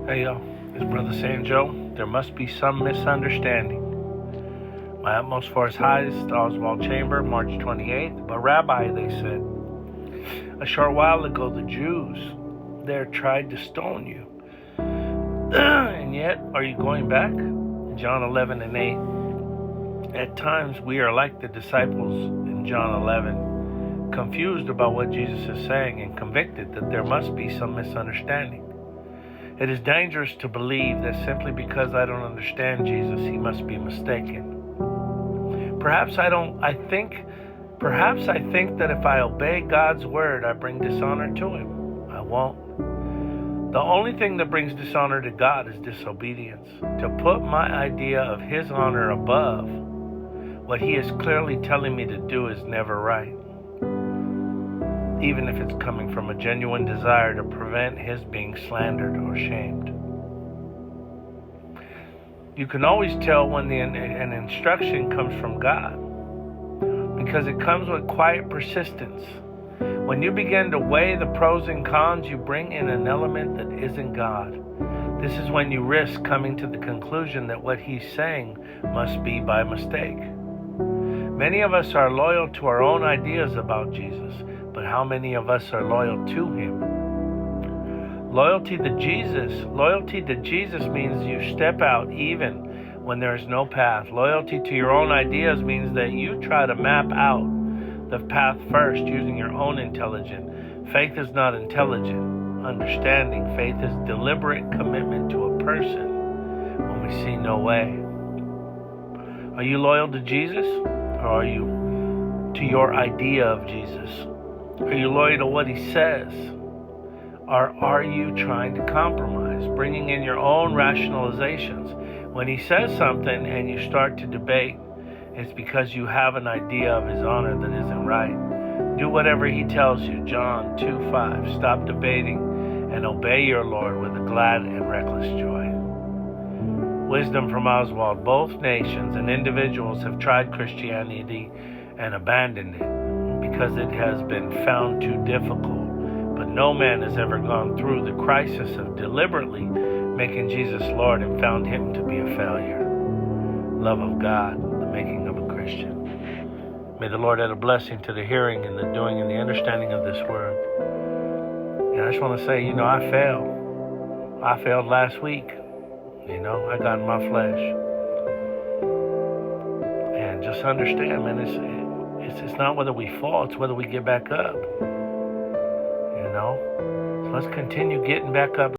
Hey yo, it's Brother Sanjo. There must be some misunderstanding. My utmost for his highest, Oswald Chamber, March 28th. But Rabbi, they said, a short while ago the Jews there tried to stone you. And yet, are you going back? John 11 and 8. At times we are like the disciples in John 11, confused about what Jesus is saying and convicted that there must be some misunderstanding. It is dangerous to believe that simply because I don't understand Jesus, he must be mistaken. Perhaps I think that if I obey God's word, I bring dishonor to him. I won't. The only thing that brings dishonor to God is disobedience. To put my idea of his honor above what he is clearly telling me to do is never right, even if it's coming from a genuine desire to prevent his being slandered or shamed. You can always tell when an instruction comes from God, because it comes with quiet persistence. When you begin to weigh the pros and cons, you bring in an element that isn't God. This is when you risk coming to the conclusion that what he's saying must be by mistake. Many of us are loyal to our own ideas about Jesus, but how many of us are loyal to him? Loyalty to Jesus means you step out even when there is no path. Loyalty to your own ideas means that you try to map out the path first using your own intelligence. Faith is not intelligent understanding. Faith is deliberate commitment to a person when we see no way. Are you loyal to Jesus, or are you to your idea of Jesus? Are you loyal to what he says? Or are you trying to compromise, bringing in your own rationalizations? When he says something and you start to debate, it's because you have an idea of his honor that isn't right. Do whatever he tells you. John 2:5. Stop debating and obey your Lord with a glad and reckless joy. Wisdom from Oswald. Both nations and individuals have tried Christianity and abandoned it because it has been found too difficult. But no man has ever gone through the crisis of deliberately making Jesus Lord and found him to be a failure. Love of God, the making of a Christian. May the Lord add a blessing to the hearing and the doing and the understanding of this word. And I just want to say, I failed. I failed last week. I got in my flesh. And just understand, man, it's not whether we fall, it's whether we get back up. So let's continue getting back up.